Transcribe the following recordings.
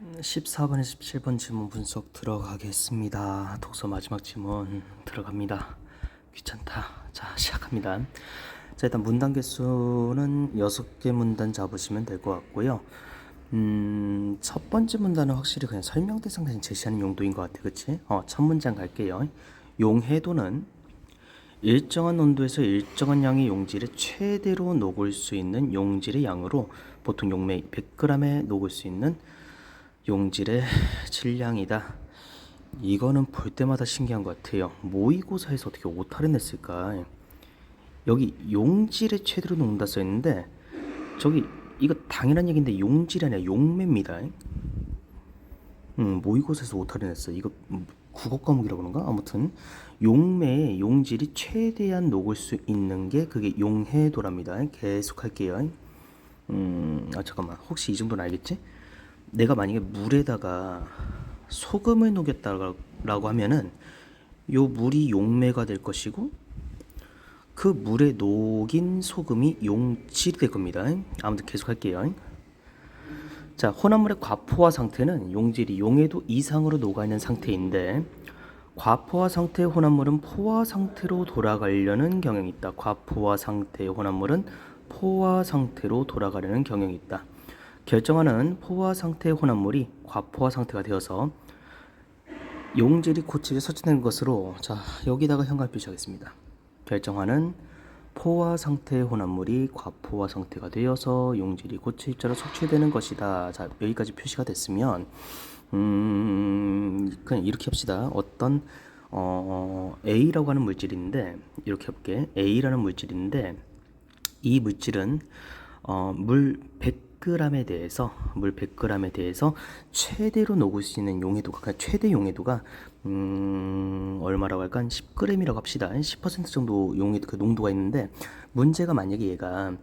14번에 17번 지문 분석 들어가겠습니다. 독서 마지막 지문 들어갑니다. 귀찮다. 자, 시작합니다. 자, 일단 문단 개수는 6개 문단 잡으시면 될 것 같고요. 첫 번째 문단은 확실히 그냥 설명 대상 대신 제시하는 용도인 것 같아. 그치? 첫 문장 갈게요. 용해도는 일정한 온도에서 일정한 양의 용질에 최대로 녹을 수 있는 용질의 양으로 보통 용매 100g에 녹을 수 있는 용질의 질량이다. 이거는 볼 때마다 신기한 것 같아요. 모의고사에서 어떻게 오타를 냈을까? 여기 용질의 최대로 녹는다 써있는데 저기 이거 당연한 얘기인데 용질이 아니라 용매입니다. 모의고사에서 오타를 냈어. 이거 국어 과목이라고 그런가? 아무튼 용매의 용질이 최대한 녹을 수 있는 게 그게 용해도랍니다. 계속 할게요. 잠깐만. 혹시 이 정도는 알겠지? 내가 만약에 물에다가 소금을 녹였다라고 하면은 요 물이 용매가 될 것이고 그 물에 녹인 소금이 용질이 될 겁니다. 아무튼 계속 할게요. 자, 혼합물의 과포화 상태는 용질이 용해도 이상으로 녹아있는 상태인데 과포화 상태의 혼합물은 포화 상태로 돌아가려는 경향이 있다. 과포화 상태의 혼합물은 포화 상태로 돌아가려는 경향이 있다. 결정하는 포화 상태의 혼합물이 과포화 상태가 되어서 용질이 고체에 설치된 것으로 자 여기다가 현관 표시하겠습니다. 결정하는 포화 상태의 혼합물이 과포화 상태가 되어서 용질이 고체 입자로 석취되는 것이다. 자 여기까지 표시가 됐으면 그냥 이렇게 합시다. 어떤 A라고 하는 물질인데 이렇게 해볼게. A라는 물질인데 이 물질은 물 100g에 대해서 최대로 녹을 수 있는 용해도가 그러니까 최대 용해도가 얼마라고 할까? 한 10g이라고 합시다. 10% 정도 용해도 그 농도가 있는데 문제가 만약에 얘가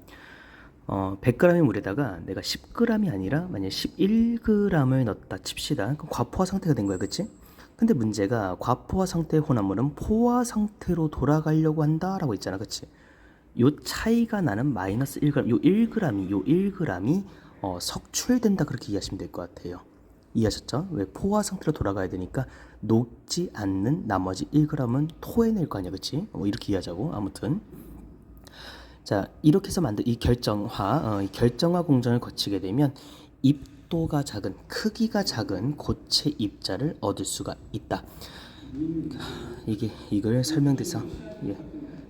100g의 물에다가 내가 10g이 아니라 만약에 11g을 넣었다 칩시다. 그럼 과포화 상태가 된 거야. 그치? 근데 문제가 과포화 상태의 혼합물은 포화 상태로 돌아가려고 한다라고 했잖아. 그치? 요 차이가 나는 마이너스 1g, 요 1g이 석출된다 그렇게 이해하시면 될 것 같아요. 이해하셨죠? 왜 포화 상태로 돌아가야 되니까 녹지 않는 나머지 1g은 토해낼 거 아니야, 그치? 이렇게 이해하자고. 아무튼 자 이렇게 해서 만든 이 결정화 공정을 거치게 되면 입도가 작은 크기가 작은 고체 입자를 얻을 수가 있다. 이걸 설명대상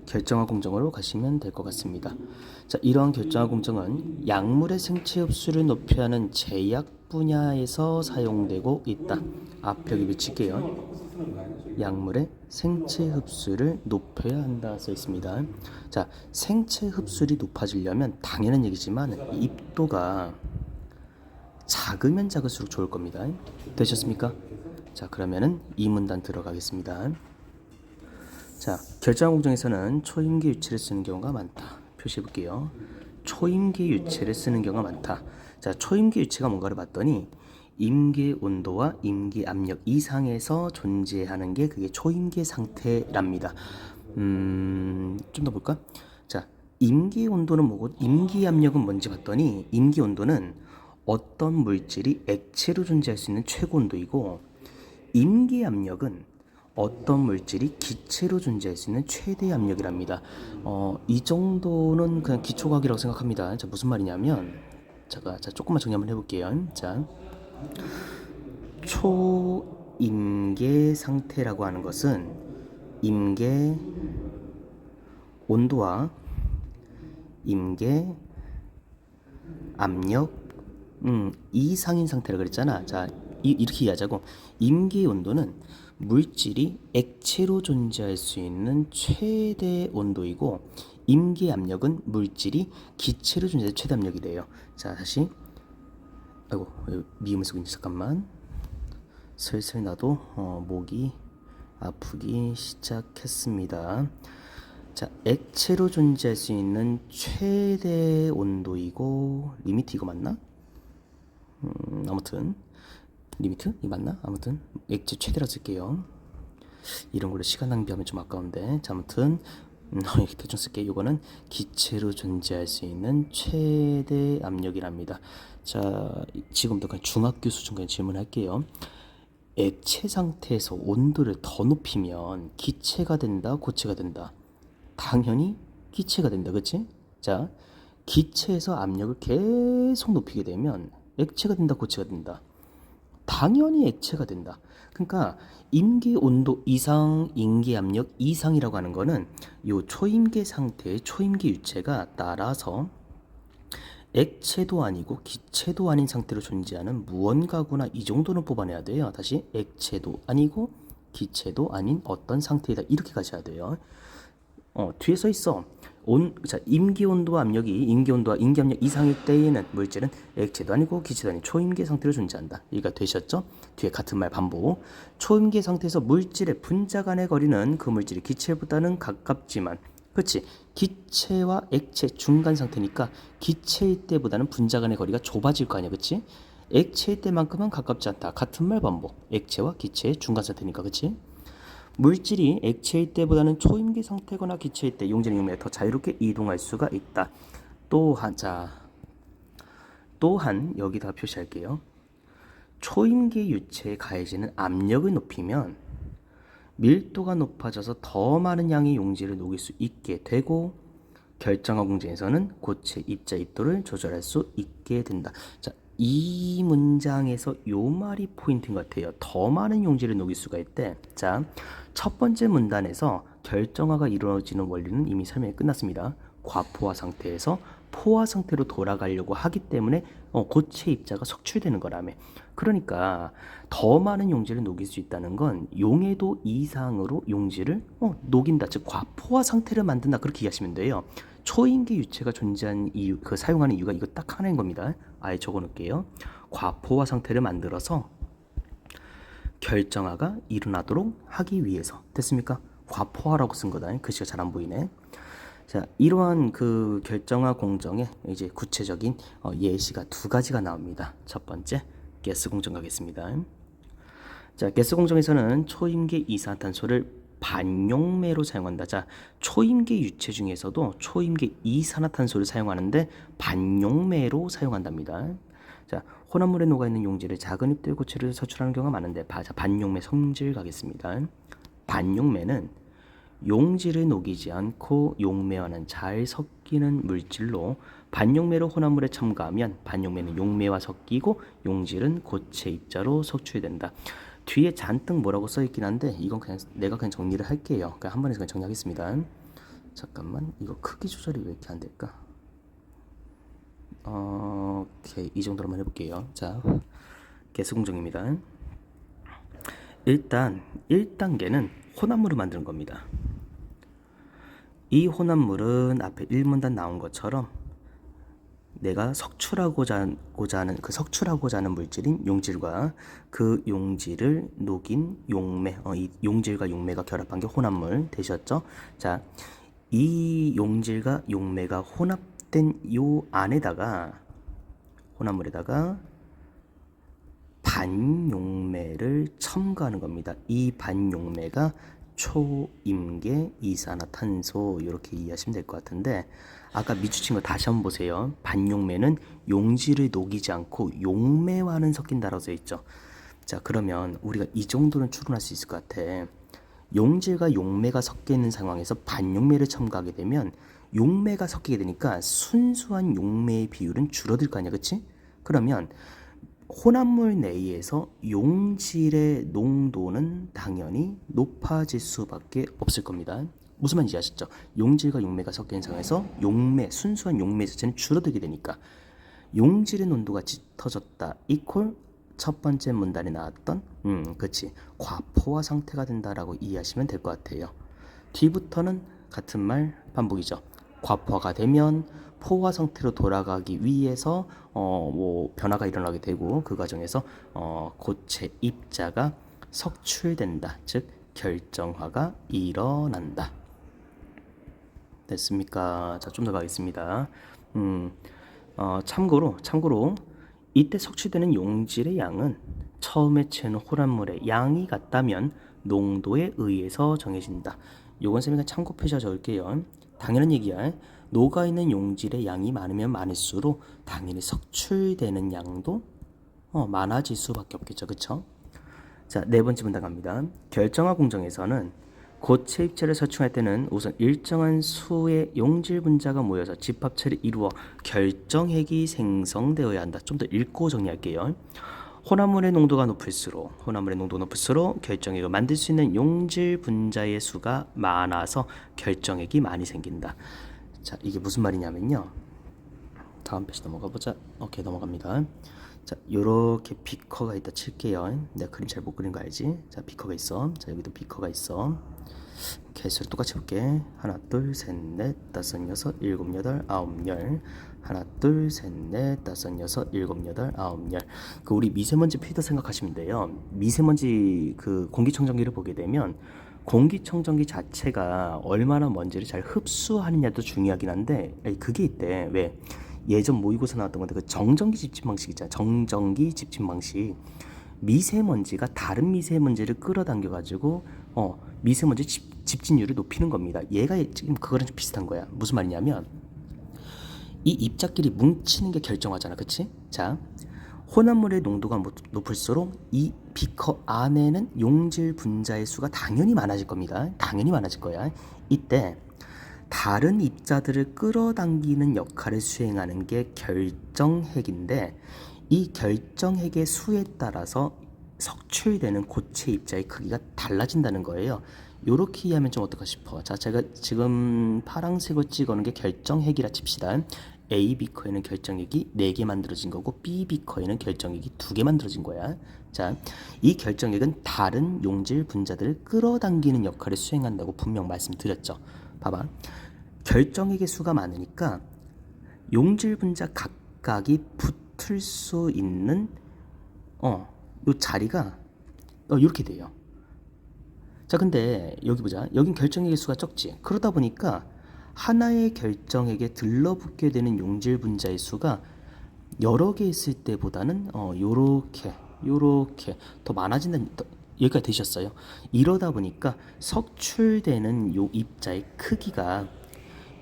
결정화 공정으로 가시면 될 것 같습니다. 자, 이러한 결정화 공정은 약물의 생체 흡수를 높여야 하는 제약 분야에서 사용되고 있다. 앞 여기 붙일게요. 약물의 생체 흡수를 높여야 한다 써 있습니다. 자, 생체 흡수율이 높아지려면 당연한 얘기지만 입도가 작으면 작을수록 좋을 겁니다. 되셨습니까? 자, 그러면은 이 문단 들어가겠습니다. 자, 결정화 공정에서는 초임계 유체를 쓰는 경우가 많다. 표시해 볼게요. 초임계 유체를 쓰는 경우가 많다. 자, 초임계 유체가 뭔가를 봤더니 임계 온도와 임계 압력 이상에서 존재하는 게 그게 초임계 상태랍니다. 좀 더 볼까? 자, 임계 온도는 뭐고 임계 압력은 뭔지 봤더니 임계 온도는 어떤 물질이 액체로 존재할 수 있는 최고 온도이고 임계 압력은 어떤 물질이 기체로 존재할 수 있는 최대 압력이랍니다. 이 정도는 그냥 기초과학이라고 생각합니다. 자, 무슨 말이냐면 자, 조금만 정리 한번 해볼게요. 자, 초임계 상태라고 하는 것은 임계 온도와 임계 압력 이상인 상태라 그랬잖아. 자, 이렇게 이해하자고. 임계 온도는 물질이 액체로 존재할 수 있는 최대 온도이고 임계 압력은 물질이 기체로 존재할 최대 압력이래요. 자, 다시. 아이고, 미음을 쓰고 있는 잠깐만. 슬슬 나도 목이 아프기 시작했습니다. 자, 액체로 존재할 수 있는 최대 온도이고 리미트 이거 맞나? 아무튼 리미트? 이 맞나? 아무튼 액체 최대라 쓸게요. 이런 걸로 시간 낭비하면 좀 아까운데. 자, 아무튼 이렇게 대충 쓸게. 이거는 기체로 존재할 수 있는 최대 압력이랍니다. 자, 지금부터 그냥 중학교 수준 그냥 질문할게요. 액체 상태에서 온도를 더 높이면 기체가 된다, 고체가 된다? 당연히 기체가 된다, 그치? 자, 기체에서 압력을 계속 높이게 되면 액체가 된다, 고체가 된다? 당연히 액체가 된다. 그러니까 임계 온도 이상, 임계 압력 이상이라고 하는 거는 요 초임계 상태의 초임계 유체가 따라서 액체도 아니고 기체도 아닌 상태로 존재하는 무언가구나, 이 정도는 뽑아내야 돼요. 다시, 액체도 아니고 기체도 아닌 어떤 상태이다, 이렇게 가셔야 돼요. 뒤에 써 있어. 자, 임기 온도와 압력이 임기 온도와 임기 압력 이상일 때에는 물질은 액체도 아니고 기체도 아닌 초임계 상태로 존재한다. 이해가 되셨죠? 뒤에 같은 말 반복. 초임계 상태에서 물질의 분자 간의 거리는 그 물질이 기체보다는 가깝지만, 그렇지? 기체와 액체 중간 상태니까 기체일 때보다는 분자 간의 거리가 좁아질 거 아니야, 그렇지? 액체일 때만큼은 가깝지 않다. 같은 말 반복. 액체와 기체의 중간 상태니까, 그렇지? 물질이 액체일 때보다는 초임계 상태거나 기체일 때 용질의 용매가 더 자유롭게 이동할 수가 있다. 또한 여기다 표시할게요. 초임계 유체에 가해지는 압력을 높이면 밀도가 높아져서 더 많은 양의 용질을 녹일 수 있게 되고, 결정화 공정에서는 고체 입자 입도를 조절할 수 있게 된다. 자, 이 문장에서 요 말이 포인트인 것 같아요. 더 많은 용질을 녹일 수가 있대. 자, 첫 번째 문단에서 결정화가 이루어지는 원리는 이미 설명이 끝났습니다. 과포화 상태에서 포화 상태로 돌아가려고 하기 때문에 고체 입자가 석출되는 거라며. 그러니까 더 많은 용질을 녹일 수 있다는 건 용해도 이상으로 용질을 녹인다, 즉 과포화 상태를 만든다, 그렇게 이해하시면 돼요. 초임계 유체가 존재한 이유, 그 사용하는 이유가 이거 딱 하나인 겁니다. 아예 적어 놓을게요. 과포화 상태를 만들어서 결정화가 일어나도록 하기 위해서. 됐습니까? 과포화라고 쓴 거다. 글씨가 잘 안 보이네. 자, 이러한 그 결정화 공정의 이제 구체적인 예시가 두 가지가 나옵니다. 첫 번째, 가스 공정 가겠습니다. 자, 가스 공정에서는 초임계 이산화탄소를 반용매로 사용한다. 자, 초임계 유체 중에서도 초임계 이산화탄소를 사용하는데 반용매로 사용한답니다. 자, 혼합물에 녹아있는 용질을 작은 입도의 고체를 서출하는 경우가 많은데, 반용매 성질 가겠습니다. 반용매는 용질을 녹이지 않고 용매와는 잘 섞이는 물질로, 반용매로 혼합물에 첨가하면 반용매는 용매와 섞이고 용질은 고체 입자로 석출된다. 뒤에 잔뜩 뭐라고 써있긴 한데 이건 그냥 내가 그냥 정리를 할게요. 그냥 한 번에 그냥 정리하겠습니다. 잠깐만, 이거 크기 조절이 왜 이렇게 안 될까? 오케이, 이 정도로만 해볼게요. 자, 가스 공정입니다. 일단 1단계는 혼합물을 만드는 겁니다. 이 혼합물은 앞에 1문단 나온 것처럼 내가 석출하고자 하는 물질인 용질과 그 용질을 녹인 용매, 이 용질과 용매가 결합한 게 혼합물 되셨죠? 자, 이 용질과 용매가 혼합된 요 안에다가, 혼합물에다가 반용매를 첨가하는 겁니다. 이 반용매가 초임계 이산화탄소, 이렇게 이해하시면 될 것 같은데, 아까 밑줄친 거 다시 한번 보세요. 반용매는 용질을 녹이지 않고 용매와는 섞인다라고 써 있죠. 자, 그러면 우리가 이 정도는 추론할 수 있을 것 같아. 용질과 용매가 섞여 있는 상황에서 반용매를 첨가하게 되면 용매가 섞이게 되니까 순수한 용매의 비율은 줄어들 거 아니야, 그치? 그러면 혼합물 내에서 용질의 농도는 당연히 높아질 수밖에 없을 겁니다. 무슨 말인지 아시죠? 용질과 용매가 섞인 상황에서 순수한 용매 자체는 줄어들게 되니까 용질의 농도가 짙어졌다 이퀄 첫 번째 문단에 나왔던 그치, 과포화 상태가 된다라고 이해하시면 될 것 같아요. 뒤부터는 같은 말 반복이죠. 과포화가 되면 포화 상태로 돌아가기 위해서 변화가 일어나게 되고, 그 과정에서 고체 입자가 석출된다, 즉 결정화가 일어난다. 됐습니까? 자, 좀 더 가겠습니다. 참고로 이때 석출되는 용질의 양은 처음에 채운 혼합물의 양이 같다면 농도에 의해서 정해진다. 요건 쌤이 참고 표시가 적을게요. 당연한 얘기야. 녹아있는 용질의 양이 많으면 많을수록 당연히 석출되는 양도 많아질 수밖에 없겠죠. 그쵸? 자, 네 번째 문단 갑니다. 결정화 공정에서는 고체 입자를 설충할 때는 우선 일정한 수의 용질 분자가 모여서 집합체를 이루어 결정핵이 생성되어야 한다. 좀 더 읽고 정리할게요. 혼합물의 농도가 높을수록 결정핵을 만들 수 있는 용질 분자의 수가 많아서 결정핵이 많이 생긴다. 자, 이게 무슨 말이냐면요. 다음 페이지 넘어가 보자. 오케이, 넘어갑니다. 자, 요렇게 비커가 있다 칠게요. 내가 그림 잘 못 그린 거 알지? 자, 비커가 있어. 자, 여기도 비커가 있어. 개수를 똑같이 볼게. 하나, 둘, 셋, 넷, 다섯, 여섯, 일곱, 여덟, 아홉, 열. 하나, 둘, 셋, 넷, 다섯, 여섯, 일곱, 여덟, 아홉, 열. 그 우리 미세먼지 필터 생각하시면 돼요. 미세먼지 그 공기청정기를 보게 되면 공기청정기 자체가 얼마나 먼지를 잘 흡수하느냐도 중요하긴 한데 그게 있대. 왜? 예전 모의고사 나왔던 건데 그 정전기 집진 방식 있잖아. 정전기 집진 방식. 미세먼지가 다른 미세먼지를 끌어당겨 가지고 미세먼지 집진율을 높이는 겁니다. 얘가 지금 그거랑 좀 비슷한 거야. 무슨 말이냐면 이 입자끼리 뭉치는 게 결정하잖아. 그치? 자, 혼합물의 농도가 높을수록 이 비커 안에는 용질 분자의 수가 당연히 많아질 겁니다. 당연히 많아질 거야. 이때 다른 입자들을 끌어당기는 역할을 수행하는 게 결정핵인데 이 결정핵의 수에 따라서 석출되는 고체 입자의 크기가 달라진다는 거예요. 요렇게 이해하면 좀 어떨까 싶어. 자, 제가 지금 파란색으로 찍어놓은 게 결정핵이라 칩시다. A 비커에는 결정핵이 4개 만들어진 거고 B 비커에는 결정핵이 2개 만들어진 거야. 자, 이 결정핵은 다른 용질 분자들을 끌어당기는 역할을 수행한다고 분명 말씀드렸죠. 봐봐. 결정핵의 수가 많으니까 용질 분자 각각이 붙을 수 있는 요 자리가 이렇게 돼요. 자, 근데 여기 보자. 여긴 결정핵의 수가 적지. 그러다 보니까 하나의 결정핵에 들러붙게 되는 용질 분자의 수가 여러 개 있을 때보다는 요렇게 더 많아진다는 여기까지 되셨어요. 이러다 보니까 석출되는 요 입자의 크기가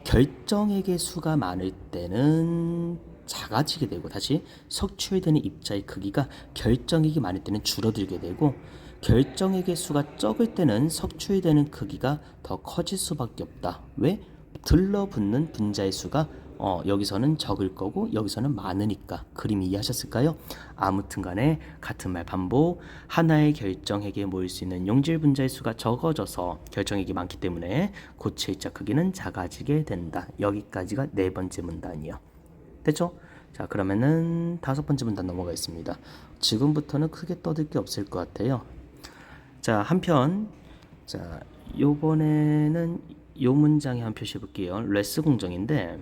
결정핵의 수가 많을 때는 작아지게 되고 다시 석출되는 입자의 크기가 결정핵이 많을 때는 줄어들게 되고 결정핵의 수가 적을 때는 석출되는 크기가 더 커질 수밖에 없다. 왜? 들러붙는 분자의 수가 여기서는 적을 거고 여기서는 많으니까. 그림 이해하셨을까요? 아무튼 간에 같은 말 반복. 하나의 결정핵에 모일 수 있는 용질 분자의 수가 적어져서 결정핵이 많기 때문에 고체 입자 크기는 작아지게 된다. 여기까지가 네 번째 문단이요. 됐죠? 자, 그러면은 다섯 번째 문단 넘어가겠습니다. 지금부터는 크게 떠들 게 없을 것 같아요. 자, 한편 자, 요번에는 요 문장에 한 표시해 볼게요. 레스 공정인데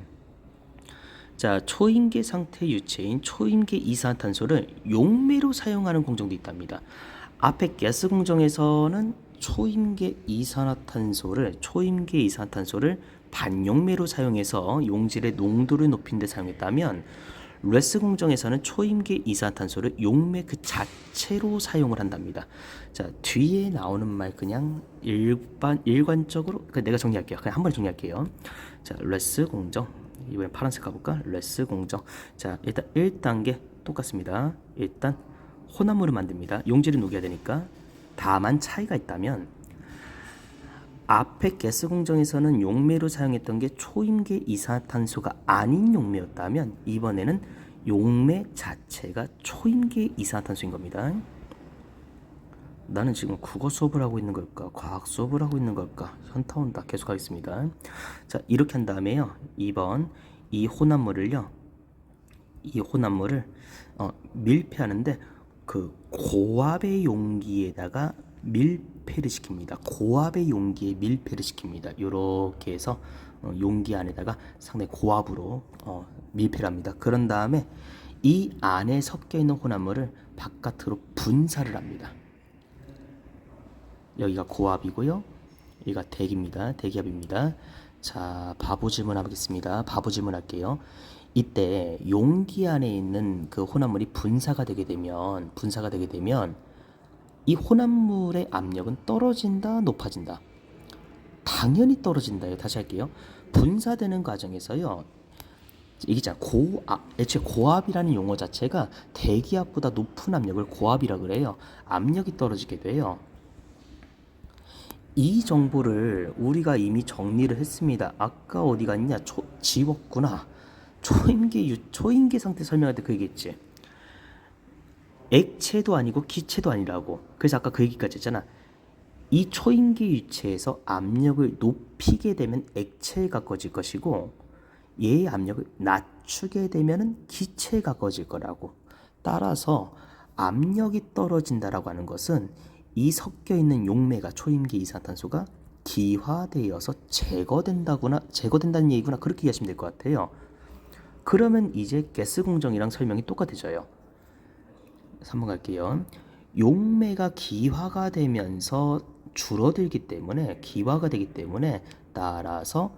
자, 초임계 상태 유체인 초임계 이산화탄소를 용매로 사용하는 공정도 있답니다. 앞에 가스 공정에서는 초임계 이산화탄소를 반용매로 사용해서 용질의 농도를 높이는 데 사용했다면 레스 공정에서는 초임계 이산화탄소를 용매 그 자체로 사용을 한답니다. 자, 뒤에 나오는 말 그냥 일관적으로 내가 정리할게요. 그냥 한 번에 정리할게요. 자, 레스 공정 이번엔 파란색 가볼까? 레스 공정. 자, 일단 1단계 똑같습니다. 일단 혼합물을 만듭니다. 용질을 녹여야 되니까. 다만 차이가 있다면 앞에 가스 공정에서는 용매로 사용했던 게 초임계 이산화탄소가 아닌 용매였다면 이번에는 용매 자체가 초임계 이산화탄소인 겁니다. 나는 지금 국어 수업을 하고 있는 걸까? 과학 수업을 하고 있는 걸까? 현타 온다. 계속하겠습니다. 자, 이렇게 한 다음에요. 2번 이 혼합물을 밀폐하는데 그 고압의 용기에다가 밀폐를 시킵니다. 고압의 용기에 밀폐를 시킵니다. 이렇게 해서 용기 안에다가 상당히 고압으로 밀폐를 합니다. 그런 다음에 이 안에 섞여 있는 혼합물을 바깥으로 분사를 합니다. 여기가 고압이고요. 여기가 대기입니다. 대기압입니다. 자, 바보 질문 하겠습니다. 바보 질문 할게요. 이때 용기 안에 있는 그 혼합물이 분사가 되게 되면 이 혼합물의 압력은 떨어진다, 높아진다? 당연히 떨어진다요. 다시 할게요. 분사되는 과정에서요. 이게 있잖아. 애초에 고압이라는 용어 자체가 대기압보다 높은 압력을 고압이라 그래요. 압력이 떨어지게 돼요. 이 정보를 우리가 이미 정리를 했습니다. 아까 어디 갔냐? 지웠구나. 초인계 상태 설명할 때 그 얘기했지. 액체도 아니고 기체도 아니라고. 그래서 아까 그 얘기까지 했잖아. 이 초인계 유체에서 압력을 높이게 되면 액체에 가까워질 것이고 얘의 압력을 낮추게 되면 기체에 가까워질 거라고. 따라서 압력이 떨어진다라고 하는 것은 이 섞여 있는 용매가 초임계 이산화탄소가 기화되어서 제거된다는 얘기구나. 그렇게 이해하시면 될 것 같아요. 그러면 이제 가스 공정이랑 설명이 똑같아져요. 3번 갈게요. 용매가 기화가 되면서 줄어들기 때문에 기화가 되기 때문에 따라서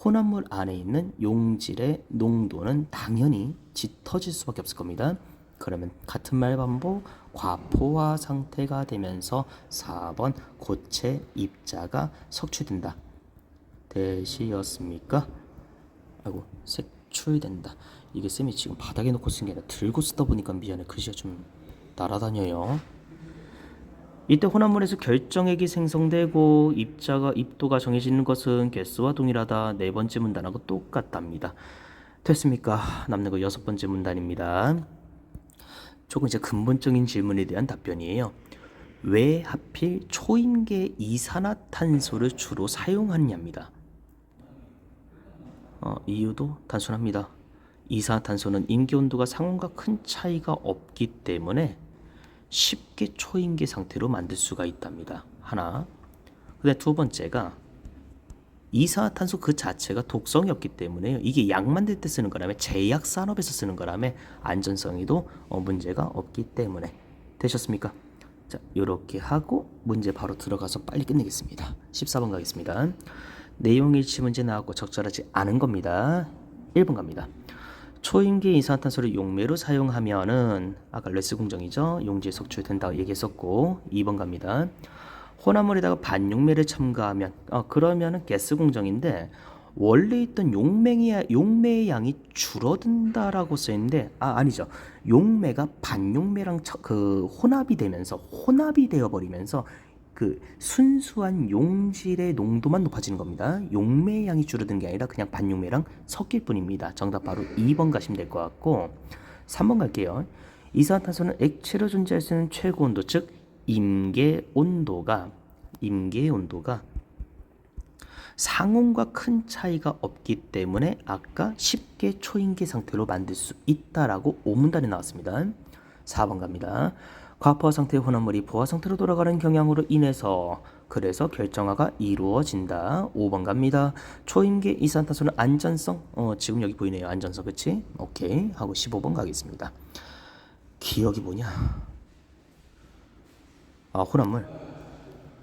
혼합물 안에 있는 용질의 농도는 당연히 짙어질 수밖에 없을 겁니다. 그러면 같은 말 반복, 과포화 상태가 되면서 4번 고체 입자가 석출된다. 대시였습니까? 아이고, 색출된다. 이게 쌤이 지금 바닥에 놓고 쓴 게 아니라 들고 쓰다 보니까 미안해. 글씨가 좀 날아다녀요. 이때 혼합물에서 결정액이 생성되고 입도가 정해지는 것은 개수와 동일하다. 네 번째 문단하고 똑같답니다. 됐습니까? 남는 거 6번째 문단입니다. 조금 이제 근본적인 질문에 대한 답변이에요. 왜 하필 초임계 이산화탄소를 주로 사용하느냐입니다. 이유도 단순합니다. 이산화탄소는 임기온도가 상온과 큰 차이가 없기 때문에 쉽게 초임계 상태로 만들 수가 있답니다. 하나. 근데 두 번째가 이산화탄소 그 자체가 독성이 없기 때문에 이게 약 만들 때 쓰는 거라며 제약 산업에서 쓰는 거라며 안전성에도 문제가 없기 때문에. 되셨습니까? 자, 요렇게 하고 문제 바로 들어가서 빨리 끝내겠습니다. 14번 가겠습니다. 내용 일치 문제 나왔고 적절하지 않은 겁니다. 1번 갑니다. 초임계 이산화탄소를 용매로 사용하면은 아까 레스 공정이죠. 용질 석출된다고 얘기했었고 2번 갑니다. 혼합물에다가 반용매를 첨가하면 그러면은 가스 공정인데 원래 있던 용매의 양이 줄어든다라고 써있는데 아니죠. 용매가 반용매랑 혼합이 되어 버리면서 그 순수한 용질의 농도만 높아지는 겁니다. 용매의 양이 줄어드는 게 아니라 그냥 반용매랑 섞일 뿐입니다. 정답 바로 2번 가시면 될 것 같고 3번 갈게요. 이산화탄소는 액체로 존재할 수 있는 최고 온도 즉 임계 온도가 상온과 큰 차이가 없기 때문에 아까 쉽게 초임계 상태로 만들 수 있다라고 5문단에 나왔습니다. 4번 갑니다. 과포화 상태의 혼합물이 포화 상태로 돌아가는 경향으로 인해서 그래서 결정화가 이루어진다. 5번 갑니다. 초임계 이산화탄소는 안전성 지금 여기 보이네요. 안전성 그치? 오케이 하고 15번 가겠습니다. 기억이 뭐냐? 혼합물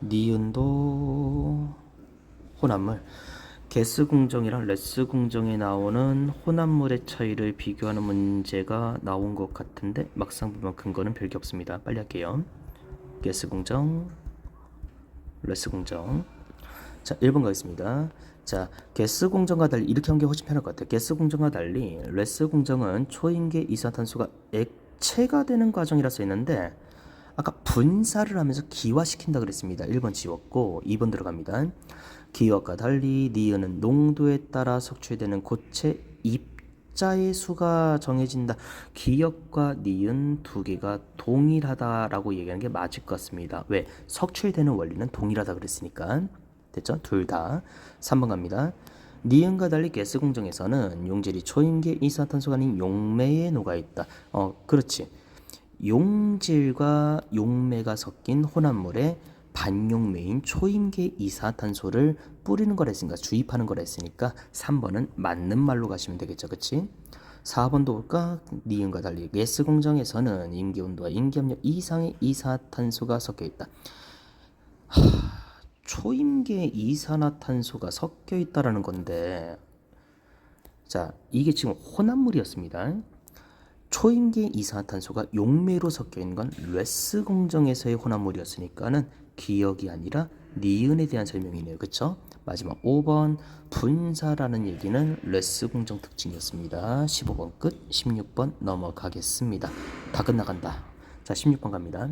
니은도 혼합물 가스 공정이랑 레스 공정에 나오는 혼합물의 차이를 비교하는 문제가 나온 것 같은데 막상 보면 근거는 별게 없습니다. 빨리 할게요. 가스 공정, 레스 공정. 자, 1번 가겠습니다. 자, 가스 공정과 달리 이렇게 하는 게 훨씬 편할 것 같아요. 가스 공정과 달리 레스 공정은 초임계 이산화탄소가 액체가 되는 과정이라 써있는데 아까 분사를 하면서 기화시킨다 그랬습니다. 1번 지웠고 2번 들어갑니다. 기억과 달리 니은은 농도에 따라 석출되는 고체 입자의 수가 정해진다. 기억과 니은 두 개가 동일하다라고 얘기하는 게 맞을 것 같습니다. 왜? 석출되는 원리는 동일하다 그랬으니까. 됐죠? 둘 다. 3번 갑니다. 니은과 달리 가스 공정에서는 용질이 초임계 이산화탄소가 아닌 용매에 녹아있다. 그렇지. 용질과 용매가 섞인 혼합물에 반용매인 초임계 이산화탄소를 뿌리는 거라 했으니까 주입하는 거라 했으니까 3번은 맞는 말로 가시면 되겠죠. 그치? 4번도 볼까? 니은과 달리 가스 공정에서는 임기온도와 임기압력 이상의 이산화탄소가 섞여 있다. 초임계 이산화탄소가 섞여 있다라는 건데 자, 이게 지금 혼합물이었습니다. 초임계 이산화탄소가 용매로 섞여 있는 건 레스 공정에서의 혼합물이었으니까는 기억이 아니라 니은에 대한 설명이네요. 그쵸? 마지막 5번 분사라는 얘기는 레스 공정 특징이었습니다. 15번 끝, 16번 넘어가겠습니다. 다 끝나간다. 자, 16번 갑니다.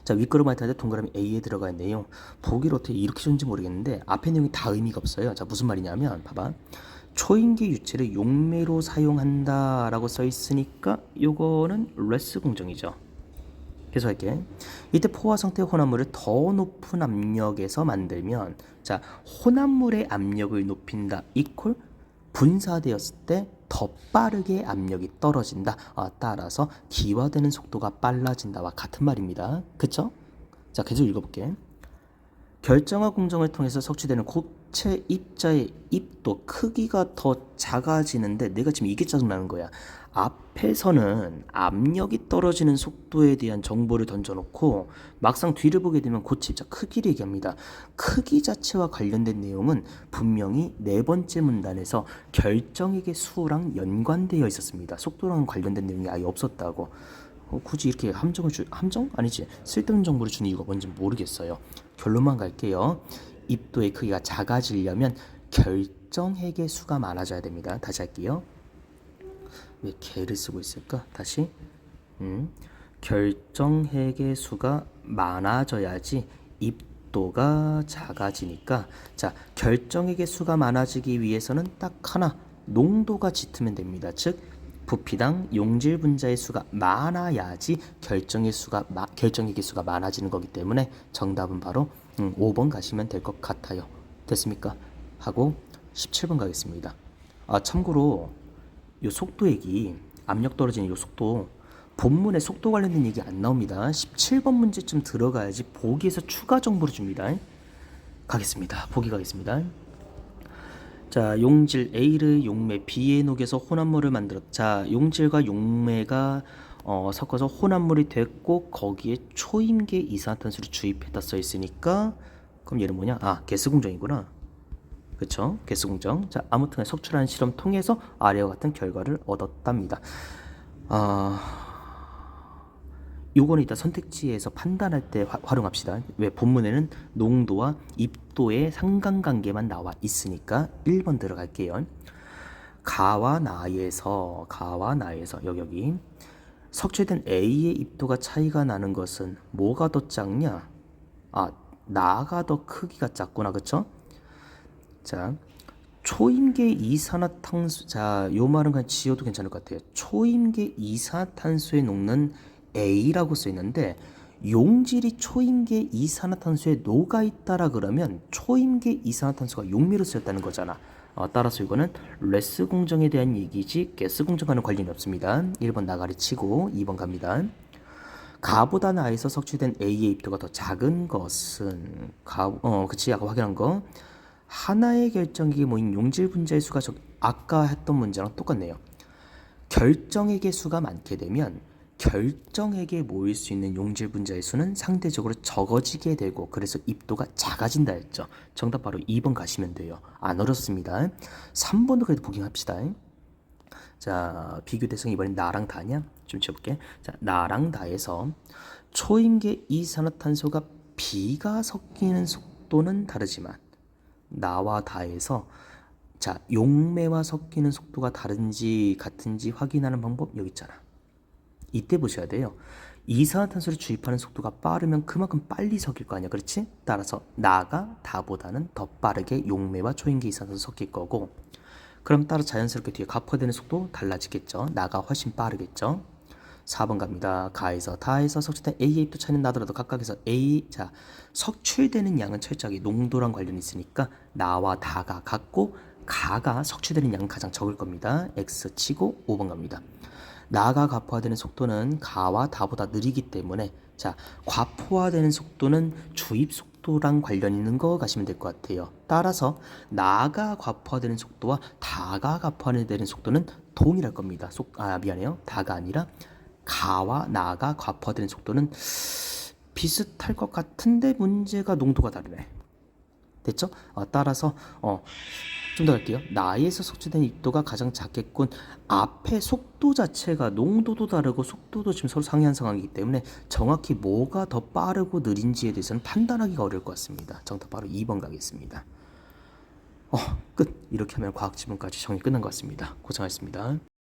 자, 윗그룹 할때 동그라미 A에 들어가 있네요. 보기로 어떻게 이렇게 좋은지 모르겠는데 앞에 내용이 다 의미가 없어요. 자, 무슨 말이냐면 봐봐. 초인계 유체를 용매로 사용한다 라고 써 있으니까 요거는 레스 공정이죠. 계속할게. 이때 포화 상태의 혼합물을 더 높은 압력에서 만들면, 자, 혼합물의 압력을 높인다 이퀄 분사되었을 때 더 빠르게 압력이 떨어진다. 따라서 기화되는 속도가 빨라진다와 같은 말입니다. 그쵸? 자, 계속 읽어볼게. 결정화 공정을 통해서 석취되는 고체 입자의 입도 크기가 더 작아지는데 내가 지금 이게 짜증나는 거야. 앞에서는 압력이 떨어지는 속도에 대한 정보를 던져놓고 막상 뒤를 보게 되면 고체 입자 크기를 얘기합니다. 크기 자체와 관련된 내용은 분명히 네 번째 문단에서 결정액의 수랑 연관되어 있었습니다. 속도랑 관련된 내용이 아예 없었다고. 굳이 이렇게 함정? 아니지. 쓸데없는 정보를 주는 이유가 뭔지 모르겠어요. 결론만 갈게요. 입도의 크기가 작아지려면 결정핵의 수가 많아져야 됩니다. 다시 할게요. 왜 개를 쓰고 있을까? 다시. 결정핵의 수가 많아져야지 입도가 작아지니까, 자, 결정핵의 수가 많아지기 위해서는 딱 하나, 농도가 짙으면 됩니다. 즉 부피당 용질 분자의 수가 많아야지 결정액의 수가 많아지는 거기 때문에 정답은 바로 5번 가시면 될 것 같아요. 됐습니까? 하고 17번 가겠습니다. 참고로 요 속도 얘기, 압력 떨어지는 요 속도, 본문에 속도 관련된 얘기 안 나옵니다. 17번 문제쯤 들어가야지 보기에서 추가 정보를 줍니다. 가겠습니다. 보기 가겠습니다. 자, 용질 A를 용매 B에 녹여서 혼합물을 만들었다. 자, 용질과 용매가 섞어서 혼합물이 됐고 거기에 초임계 이산화탄소를 주입했다 써 있으니까, 그럼 얘는 뭐냐? 개수 공정이구나. 그쵸? 개수 공정. 자, 아무튼 석출하는 실험 통해서 아래와 같은 결과를 얻었답니다. 요거는 이따 선택지에서 판단할 때 활용합시다. 왜? 본문에는 농도와 입도의 상관관계만 나와 있으니까 1번 들어갈게요. 가와 나에서 여기 석출된 A의 입도가 차이가 나는 것은 뭐가 더 작냐? 나가 더 크기가 작구나. 그쵸? 자, 초임계 이산화탄소, 자, 요 말은 그냥 지워도 괜찮을 것 같아요. 초임계 이산화탄소에 녹는 A라고 써 있는데 용질이 초임계 이산화탄소에 녹아 있다라 그러면 초임계 이산화탄소가 용매로 쓰였다는 거잖아. 따라서 이거는 레스 공정에 대한 얘기지 가스 공정과는 관련이 없습니다. 1번 나가리 치고 2번 갑니다. 가보다 나에서 석취된 A의 입도가 더 작은 것은 그치, 아까 확인한 거. 하나의 결정액이 모인 용질 분자의 수가 아까 했던 문제랑 똑같네요. 결정액의 수가 많게 되면 결정액에 모일 수 있는 용질 분자의 수는 상대적으로 적어지게 되고 그래서 입도가 작아진다 했죠. 정답 바로 2번 가시면 돼요. 안 어렵습니다. 3번도 그래도 보기합시다. 자, 비교 대상 이번엔 나랑 다냐? 좀 지워볼게. 자, 나랑 다에서 초임계 이산화탄소가 B가 섞이는 속도는 다르지만 나와 다에서, 자, 용매와 섞이는 속도가 다른지 같은지 확인하는 방법 여기 있잖아. 이때 보셔야 돼요. 이산화탄소를 주입하는 속도가 빠르면 그만큼 빨리 섞일 거 아니야. 그렇지? 따라서 나가 다보다는 더 빠르게 용매와 초임계 이산화탄소 섞일 거고, 그럼 따라 자연스럽게 뒤에 갚아야 속도 달라지겠죠. 나가 훨씬 빠르겠죠. 4번 갑니다. 가에서 다에서 석출된 A의 입도 차이는 나더라도 각각에서 자, 석출되는 양은 철저하게 농도랑 관련이 있으니까 나와 다가 같고 가가 석출되는 양은 가장 적을 겁니다. X 치고 5번 갑니다. 나가 과포화되는 속도는 가와 다보다 느리기 때문에, 자, 과포화되는 속도는 주입 속도랑 관련 있는 거 가시면 될 것 같아요. 따라서 나가 과포화되는 속도와 다가 과포화되는 속도는 동일할 겁니다. 미안해요. 다가 아니라 가와 나가 과포화되는 속도는 비슷할 것 같은데 문제가 농도가 다르네. 됐죠? 따라서 좀 더 갈게요. 나에서 속출된 입도가 가장 작겠군. 앞에 속도 자체가 농도도 다르고 속도도 지금 서로 상이한 상황이기 때문에 정확히 뭐가 더 빠르고 느린지에 대해서는 판단하기가 어려울 것 같습니다. 정답 바로 2번 가겠습니다. 끝. 이렇게 하면 과학 지문까지 정리 끝난 것 같습니다. 고생하셨습니다.